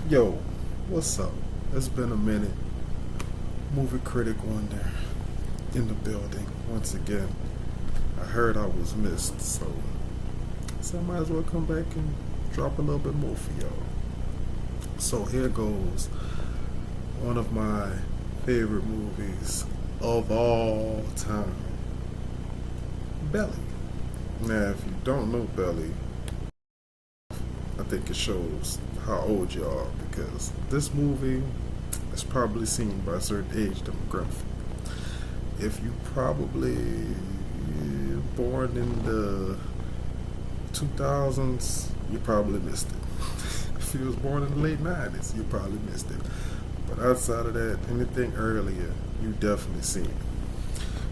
Yo, what's up? It's been a minute. Movie critic wonder in the building once again. I heard I was missed, so I might as well come back and drop a little bit more for y'all. So here goes one of my favorite movies of all time, Belly. Now, if you don't know Belly, I think it shows how old you are because this movie is probably seen by a certain age demographic. If you probably born in the 2000s, you probably missed it. If you was born in the late 90s, you probably missed it. But outside of that, anything earlier, you definitely seen it.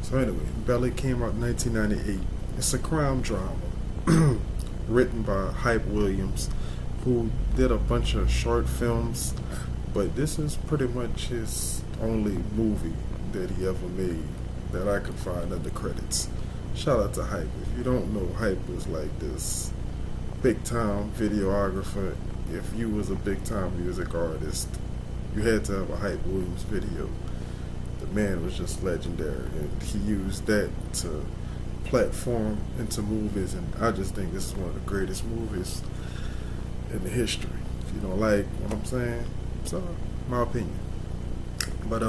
So anyway, Belly came out in 1998. It's a crime drama written by Hype Williams, who did a bunch of short films, but this is pretty much his only movie that he ever made that I could find under credits. Shout out to Hype. If you don't know, Hype was like this big time videographer. If you was a big time music artist, you had to have a Hype Williams video. The man was just legendary, and he used that to platform into movies, and I just think this is one of the greatest movies in the history. If you don't like what I'm saying, sorry, my opinion. But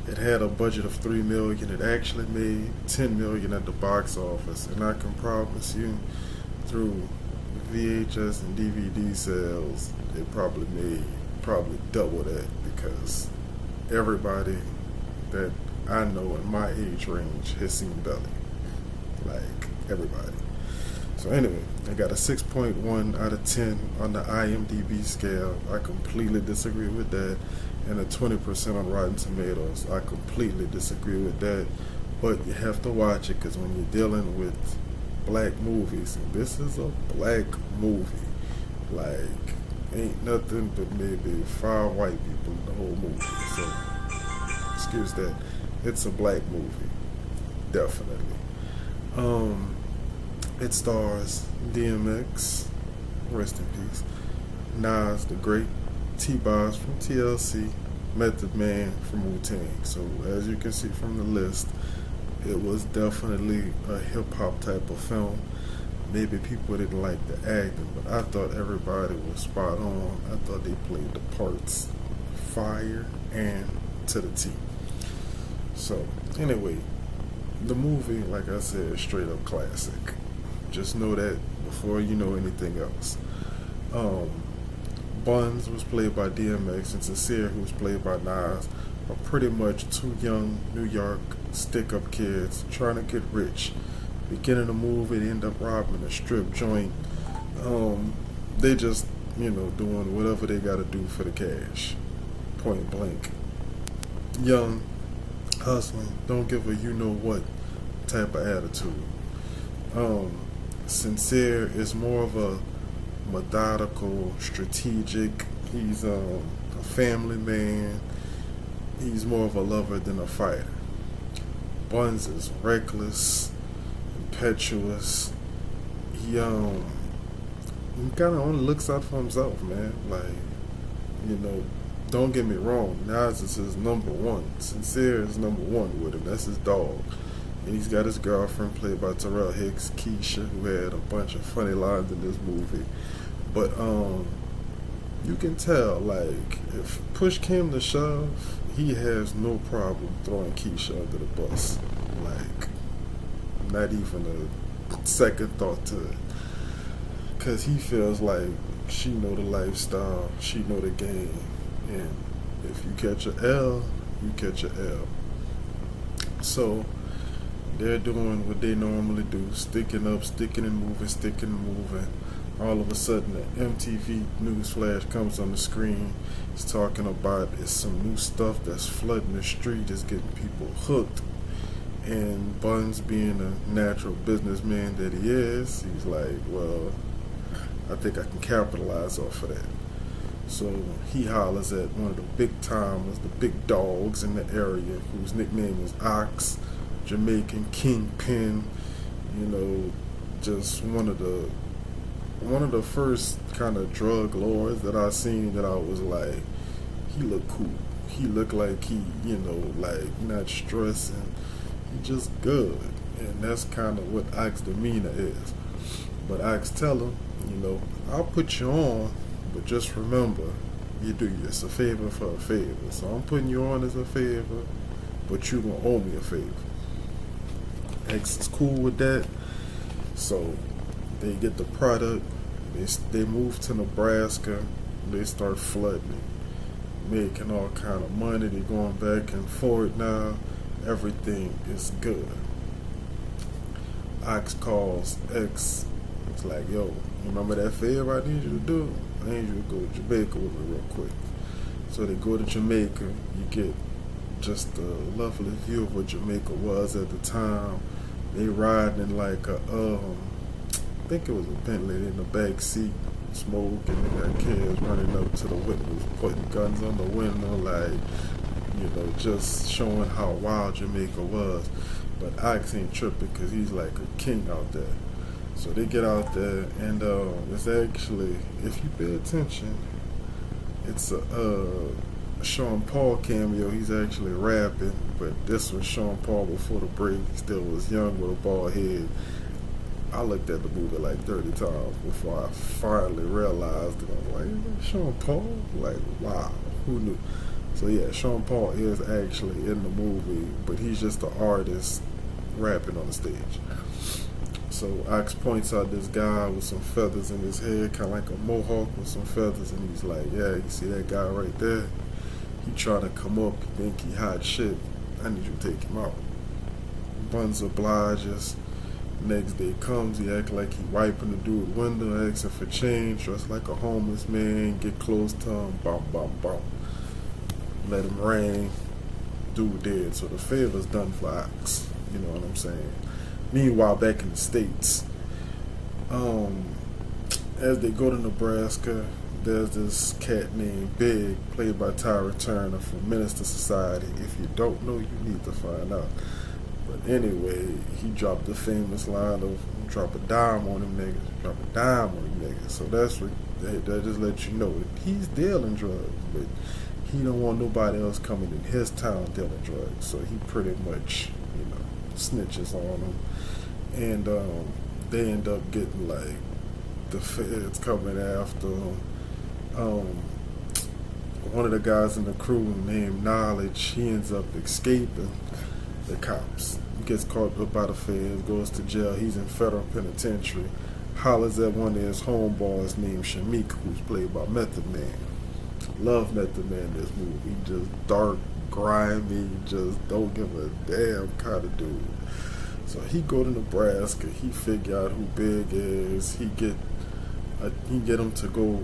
it had a budget of $3 million. It actually made $10 million at the box office, and I can promise you, through VHS and DVD sales, it probably made double that because everybody that I know in my age range has seen Belly. Like everybody. So anyway, I got a 6.1 out of 10 on the IMDb scale. I completely disagree with that. And a 20% on Rotten Tomatoes. I completely disagree with that. But you have to watch it because when you're dealing with black movies, and this is a black movie, like ain't nothing but maybe 5 white people in the whole movie. So excuse that. It's a black movie, definitely. It stars DMX, rest in peace, Nas the Great, T-Boz from TLC, Method Man from Wu-Tang. So as you can see from the list, it was definitely a hip-hop type of film. Maybe people didn't like the acting, but I thought everybody was spot on. I thought they played the parts fire and to the T. So anyway, the movie, like I said, is straight up classic. Just know that before you know anything else. Buns was played by DMX, and Sincere, who was played by Nas, are pretty much two young New York stick-up kids trying to get rich. Beginning the movie, they end up robbing a strip joint. They just, doing whatever they got to do for the cash. Point blank. Young, hustling, don't give a you-know-what type of attitude. Sincere is more of a methodical, strategic. He's a family man. He's more of a lover than a fighter. Buns is reckless, impetuous. He kind of only looks out for himself, man. Like, don't get me wrong. Nas is his number one. Sincere is number one with him. That's his dog. And he's got his girlfriend played by Terrell Hicks, Keisha, who had a bunch of funny lines in this movie. But you can tell, like, if push came to shove, he has no problem throwing Keisha under the bus. Like, not even a second thought to it. Because he feels like she know the lifestyle, she know the game. And if you catch a L, you catch a L. So they're doing what they normally do, sticking up, sticking and moving. All of a sudden, an MTV news flash comes on the screen. It's talking about it's some new stuff that's flooding the street, is getting people hooked. And Buns, being a natural businessman that he is, he's like, well, I think I can capitalize off of that. So he hollers at one of the big timers, the big dogs in the area, whose nickname was Ox, Jamaican kingpin, just one of the one of the first kind of drug lords that I seen that I was like, he looked cool. He looked like he, like not stressing. He just good. And that's kind of what Ike's demeanor is. But Ike's tell him, I'll put you on, but just remember, you do us a favor for a favor. So I'm putting you on as a favor, but you gonna owe me a favor. X is cool with that. So they get the product. They move to Nebraska. They start flooding it, making all kind of money. They're going back and forth now. Everything is good. Ox calls X. It's like, yo, you remember that favor I need you to do? I need you to go to Jamaica with me real quick. So they go to Jamaica. You get just a lovely view of what Jamaica was at the time. They riding in like a, I think it was a Bentley in the back seat, smoking, and they got kids running up to the windows, putting guns on the window, like, just showing how wild Jamaica was. But Ike ain't tripping because he's like a king out there. So they get out there, and it's actually, if you pay attention, it's a Sean Paul cameo. He's actually rapping, but this was Sean Paul before the break. He still was young with a bald head. I looked at the movie like 30 times before I finally realized it. I'm like, is that Sean Paul? Like, wow, who knew? So yeah, Sean Paul is actually in the movie, but he's just an artist rapping on the stage. So Ox points out this guy with some feathers in his head, kind of like a mohawk with some feathers, and he's like, yeah, you see that guy right there? He trying to come up, he think he hot shit. I need you to take him out. Buns obliges. Next day comes, he act like he wiping the dude's window, asking for change, dressed like a homeless man, get close to him, bum, bum, bum. Let him ring, dude dead. So the favor's done for Ox. You know what I'm saying? Meanwhile, back in the States, as they go to Nebraska, there's this cat named Big, played by Tyra Turner from Minister Society. If you don't know, you need to find out. But anyway, he dropped the famous line of drop a dime on them niggas, drop a dime on them niggas. So that's what that just lets you know he's dealing drugs, but he don't want nobody else coming in his town dealing drugs. So he pretty much, snitches on them. And they end up getting like the feds coming after him. One of the guys in the crew named Knowledge, he ends up escaping the cops. He gets caught up by the feds, goes to jail. He's in federal penitentiary. Hollers at one of his homeboys named Shamik, who's played by Method Man. Love Method Man in this movie. Just dark, grimy, just don't give a damn kind of dude. So he go to Nebraska. He figure out who Big is. He get him to go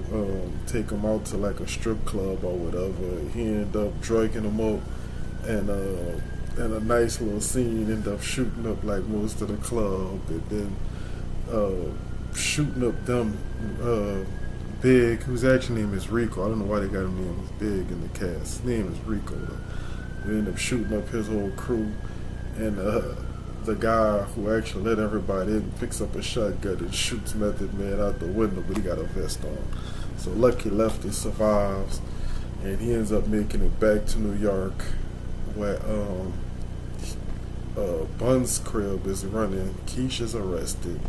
take him out to like a strip club or whatever. He end up drugging him up, and a nice little scene end up shooting up like most of the club, and then shooting up them Big, whose actual name is Rico. I don't know why they got him named as Big in the cast. His name is Rico though. We end up shooting up his whole crew, and the guy who actually let everybody in picks up a shotgun and shoots Method Man out the window, but he got a vest on. So Lucky Lefty survives, and he ends up making it back to New York, where Bun's crib is running. Keisha's arrested.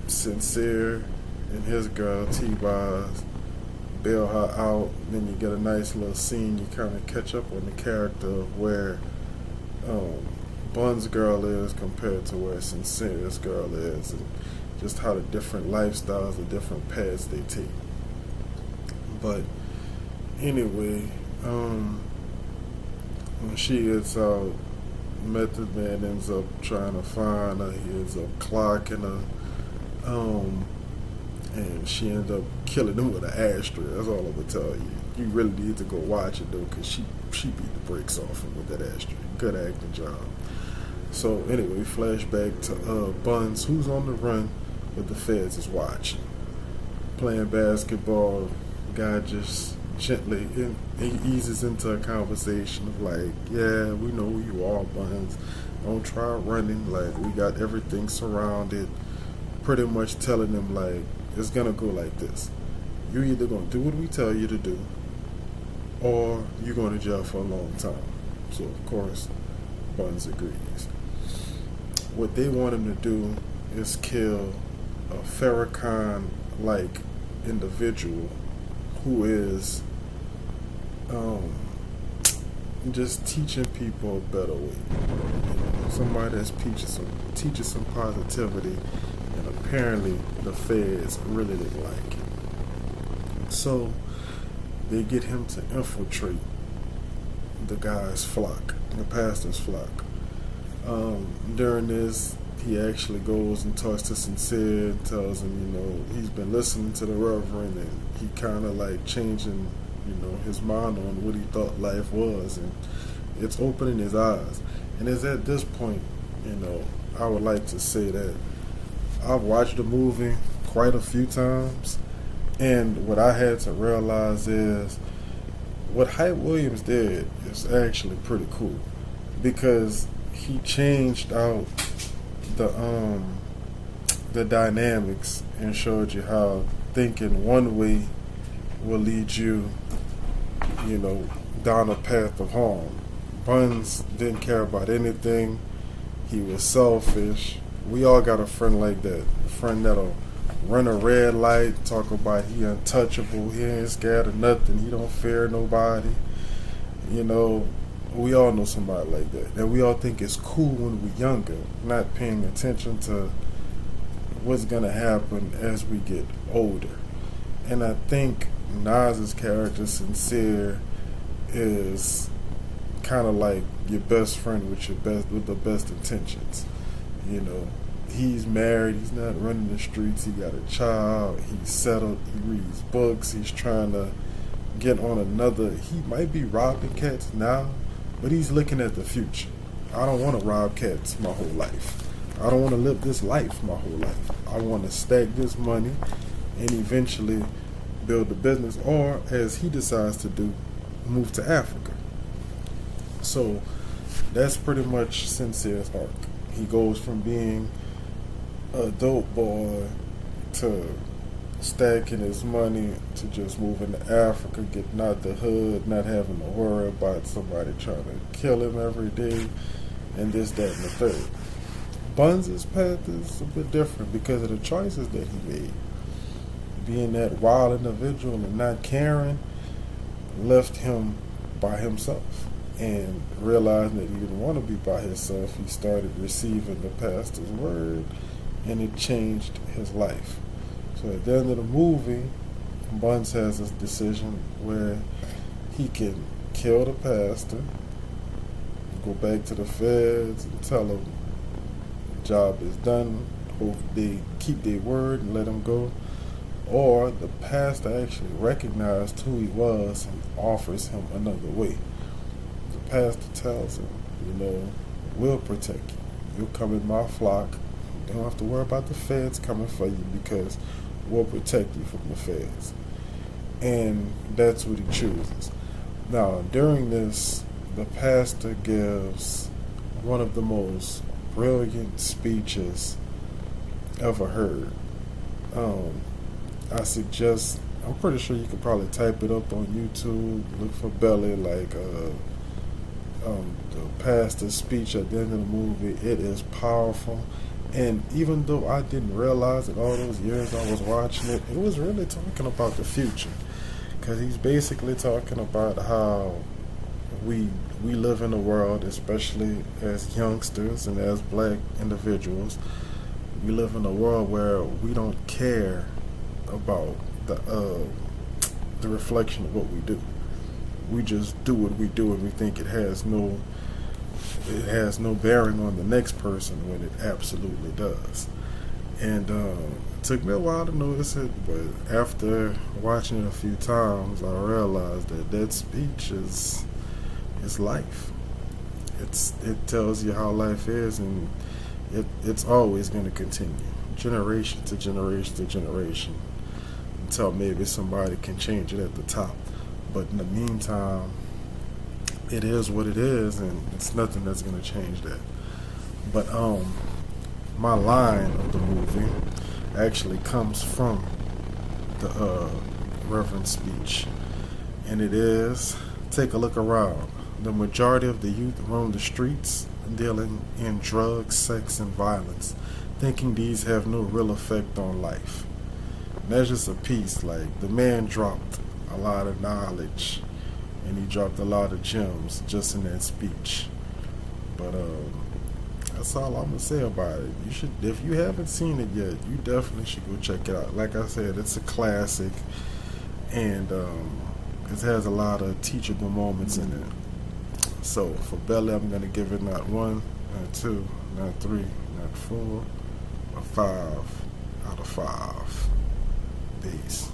Sincere and his girl T-Boz bail her out. Then you get a nice little scene. You kind of catch up on the character of where Bun's girl is compared to where Sincere's girl is, and just how the different lifestyles, the different paths they take. But anyway, when she gets out, Method Man ends up trying to find her. He ends up clocking her, and she ends up killing him with an ashtray. That's all I'm gonna tell you. You really need to go watch it though, because she beat the brakes off him with that ashtray. Good acting job. So anyway, flashback to Buns, who's on the run, but the feds is watching. Playing basketball, guy just gently he eases into a conversation of like, yeah, we know who you are, Buns. Don't try running. Like, we got everything surrounded. pretty much telling them like it's gonna go like this. You either gonna do what we tell you to do, or you're going to jail for a long time. So of course, Buns agrees. What they want him to do is kill a Farrakhan-like individual who is just teaching people a better way. Somebody that's teaches some positivity, and apparently the feds really didn't like it. So they get him to infiltrate the guy's flock, the pastor's flock. During this, he actually goes and talks to Sincere and tells him, he's been listening to the Reverend, and he kind of like changing, his mind on what he thought life was, and it's opening his eyes. And it's at this point, I would like to say that I've watched the movie quite a few times, and what I had to realize is what Hype Williams did is actually pretty cool, because he changed out the dynamics and showed you how thinking one way will lead you, down a path of harm. Buns didn't care about anything. He was selfish. We all got a friend like that. A friend that'll run a red light, talk about he untouchable, he ain't scared of nothing, he don't fear nobody. We all know somebody like that. And we all think it's cool when we're younger, not paying attention to what's gonna happen as we get older. And I think Nas's character, Sincere, is kind of like your best friend with the best intentions. He's married, he's not running the streets, he got a child, he's settled, he reads books, he's trying to get on another. He might be robbing cats now, but he's looking at the future. I don't want to rob cats my whole life. I don't want to live this life my whole life. I want to stack this money and eventually build a business, or as he decides to do, move to Africa. So that's pretty much Sincere's arc. He goes from being a dope boy to stacking his money to just moving to Africa, getting out the hood, not having to worry about somebody trying to kill him every day, and this, that, and the third. Buns' path is a bit different because of the choices that he made. Being that wild individual and not caring left him by himself. And realizing that he didn't want to be by himself, he started receiving the pastor's word, and it changed his life. So at the end of the movie, Buns has this decision where he can kill the pastor, go back to the feds and tell them the job is done, hope they keep their word and let him go, or the pastor actually recognized who he was and offers him another way. The pastor tells him, we'll protect you. You'll come in my flock. You don't have to worry about the feds coming for you because we'll protect you from the feds. And that's what he chooses. Now, during this, the pastor gives one of the most brilliant speeches ever heard. I'm pretty sure you could probably type it up on YouTube, look for Belly, like the pastor's speech at the end of the movie. It is powerful. And even though I didn't realize it all those years I was watching it, it was really talking about the future. Because he's basically talking about how we live in a world, especially as youngsters and as black individuals, we live in a world where we don't care about the reflection of what we do. We just do what we do, and we think it has no bearing on the next person when it absolutely does. And it took me a while to notice it, but after watching it a few times, I realized that speech is life. It tells you how life is, and it's always going to continue, generation to generation to generation, until maybe somebody can change it at the top. But in the meantime, it is what it is, and it's nothing that's going to change that. But my line of the movie, actually comes from the Reverend speech. And it is, take a look around. The majority of the youth roam the streets dealing in drugs, sex, and violence, thinking these have no real effect on life. Measures of peace, like the man dropped a lot of knowledge and he dropped a lot of gems just in that speech. But that's all I'm gonna say about it. You should, if you haven't seen it yet, you definitely should go check it out. Like I said, it's a classic, and it has a lot of teachable moments in it. So for Belly, I'm gonna give it not 1, not 2, not 3, not 4, but 5 out of 5. Peace.